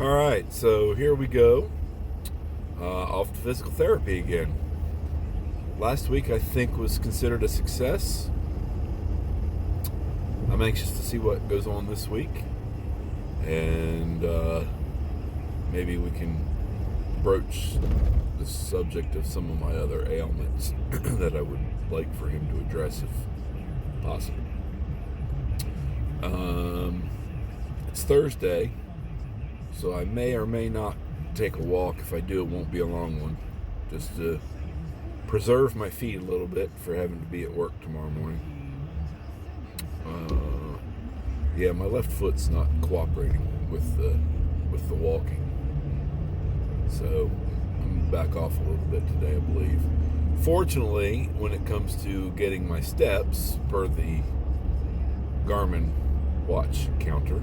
All right, so here we go. Off to physical therapy again. Last week, I think, was considered a success. I'm anxious to see what goes on this week, and maybe we can broach the subject of some of my other ailments that I would like for him to address if possible. It's Thursday, so I may or may not take a walk. If I do, it won't be a long one, just to preserve my feet a little bit for having to be at work tomorrow morning. Yeah, my left foot's not cooperating with the walking, so I'm back off a little bit today, I believe. Fortunately, when it comes to getting my steps per the Garmin watch counter,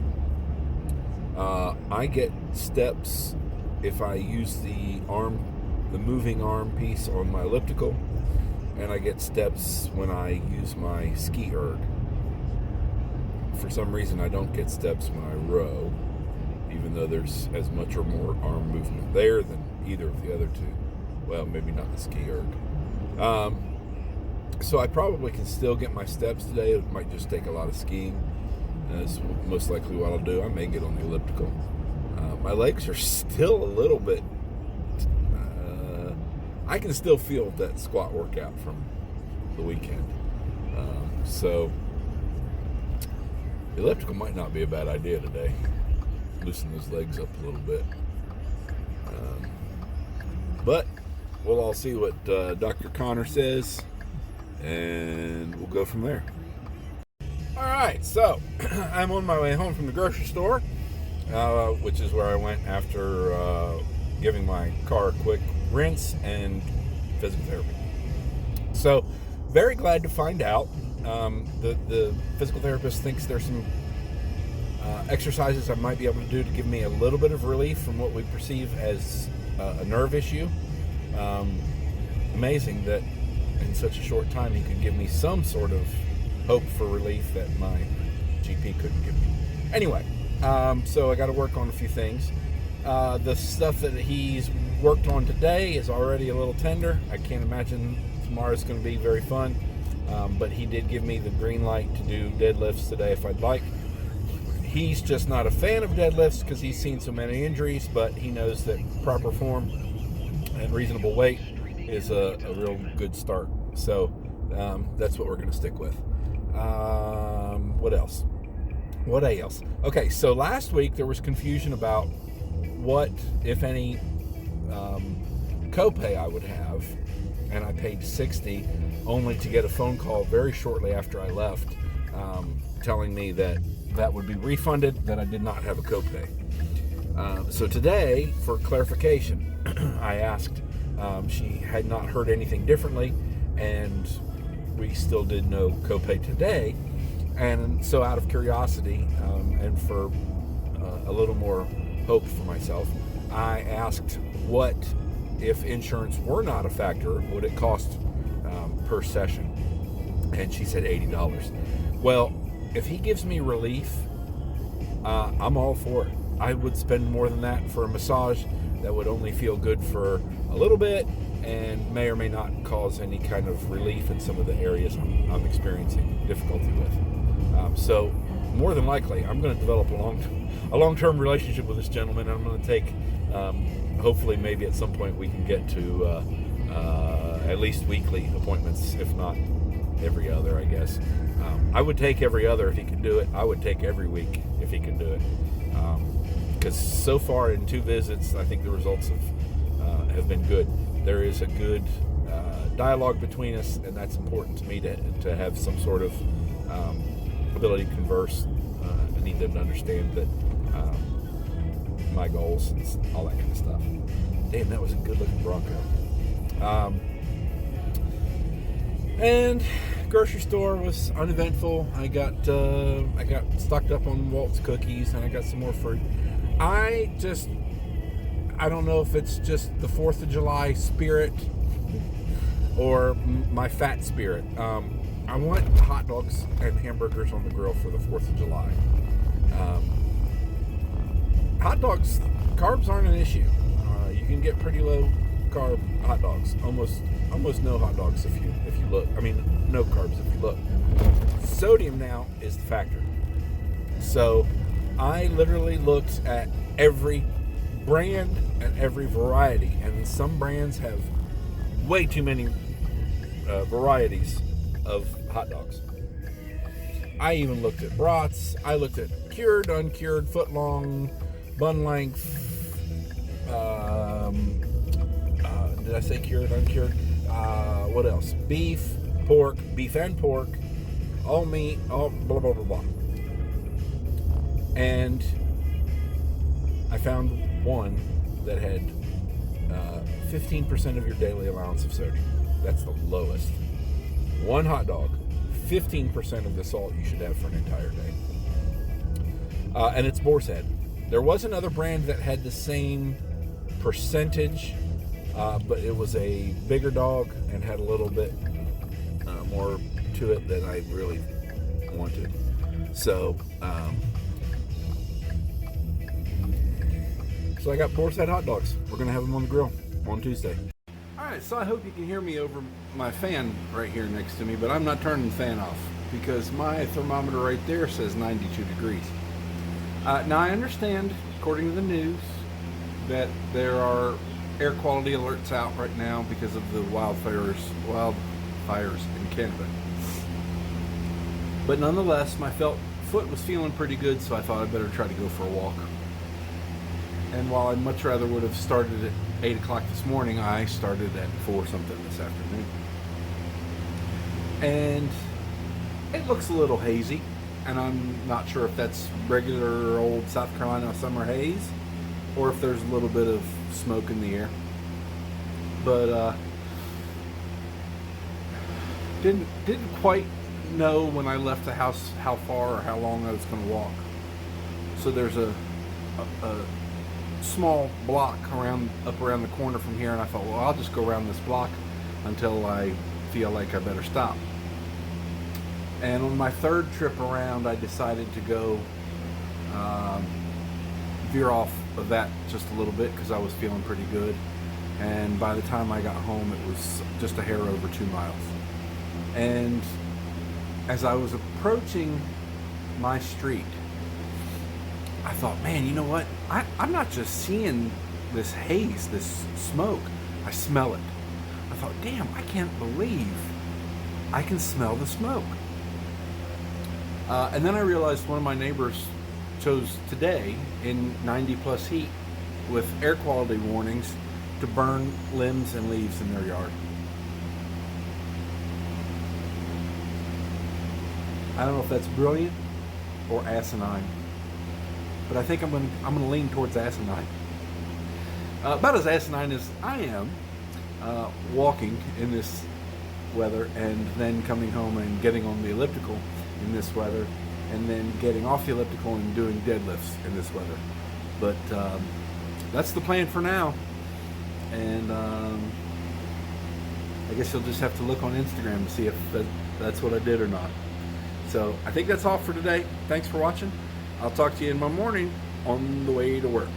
I get steps if I use the moving arm piece on my elliptical, and I get steps when I use my ski erg. For some reason, I don't get steps when I row, even though there's as much or more arm movement there than either of the other two. Well, maybe not the ski erg. So I probably can still get my steps today. It might just take a lot of skiing. That's most likely what I'll do. I may get on the elliptical. My legs are still a little bit... I can still feel that squat workout from the weekend. So the elliptical might not be a bad idea today. Loosen those legs up a little bit. But we'll all see what Dr. Connor says, and we'll go from there. All right, so I'm on my way home from the grocery store, which is where I went after giving my car a quick rinse and physical therapy. So, very glad to find out the physical therapist thinks there's some exercises I might be able to do to give me a little bit of relief from what we perceive as a nerve issue. Amazing that in such a short time he could give me some sort of hope for relief that my GP couldn't give me. Anyway, so I got to work on a few things. The stuff that he's worked on today is already a little tender. I can't imagine tomorrow's going to be very fun. But he did give me the green light to do deadlifts today if I'd like. He's just not a fan of deadlifts because he's seen so many injuries, but he knows that proper form and reasonable weight is a real good start. So that's what we're going to stick with. What else? What else? Okay, so last week there was confusion about what, if any, copay I would have, and I paid $60 only to get a phone call very shortly after I left telling me that would be refunded, that I did not have a copay. So today, for clarification, I asked. She had not heard anything differently, and we still did no copay today. And so out of curiosity and for a little more hope for myself, I asked what, if insurance were not a factor, would it cost per session? And she said $80. Well, if he gives me relief, I'm all for it. I would spend more than that for a massage that would only feel good for a little bit and may or may not cause any kind of relief in some of the areas I'm experiencing difficulty with. So more than likely, I'm going to develop a long-term relationship with this gentleman. I'm going to take, hopefully maybe at some point we can get to at least weekly appointments, if not every other, I guess. I would take every other if he could do it. I would take every week if he could do it. Because so far in 2 visits, I think the results have been good. There is a good dialogue between us, and that's important to me to have some sort of ability to converse. I need them to understand that my goals and all that kind of stuff. Damn, that was a good-looking Bronco. And grocery store was uneventful. I got stocked up on Walt's cookies, and I got some more fruit. I don't know if it's just the 4th of July spirit or my fat spirit. I want hot dogs and hamburgers on the grill for the 4th of July. hot dogs, carbs aren't an issue. You can get pretty low carb hot dogs. Almost no hot dogs if you look. I mean, no carbs if you look. Sodium now is the factor. So I literally looked at every brand and every variety, and some brands have way too many varieties of hot dogs. I even looked at brats. I looked at cured, uncured, foot long, bun length. Did I say cured, uncured? What else? Beef, pork, beef and pork, all meat, all blah, blah, blah, blah. And I found one that had 15% of your daily allowance of sodium. That's the lowest. One hot dog, 15% of the salt you should have for an entire day. And it's Boar's Head. There was another brand that had the same percentage, but it was a bigger dog and had a little bit more to it than I really wanted. So I got Boar's Head hot dogs. We're going to have them on the grill on Tuesday. Alright, so I hope you can hear me over my fan right here next to me, but I'm not turning the fan off because my thermometer right there says 92 degrees. Now I understand, according to the news, that there are air quality alerts out right now because of the wildfires in Canada. But nonetheless, my foot was feeling pretty good, so I thought I'd better try to go for a walk. And while I much rather would have started at 8 o'clock this morning, I started at 4 something this afternoon. And it looks a little hazy, and I'm not sure if that's regular old South Carolina summer haze or if there's a little bit of smoke in the air. But didn't quite know when I left the house how far or how long I was going to walk. So there's a small block up around the corner from here, and I thought, well, I'll just go around this block until I feel like I better stop. And on my third trip around, I decided to go veer off of that just a little bit because I was feeling pretty good. And by the time I got home, it was just a hair over 2 miles. And as I was approaching my street, I thought, man, you know what? I'm not just seeing this haze, this smoke. I smell it. I thought, damn, I can't believe I can smell the smoke. And then I realized one of my neighbors chose today, in 90 plus heat, with air quality warnings, to burn limbs and leaves in their yard. I don't know if that's brilliant or asinine, but I think I'm gonna lean towards asinine. About as asinine as I am walking in this weather and then coming home and getting on the elliptical in this weather and then getting off the elliptical and doing deadlifts in this weather. But that's the plan for now. And I guess you'll just have to look on Instagram to see if that's what I did or not. So I think that's all for today. Thanks for watching. I'll talk to you in my morning on the way to work.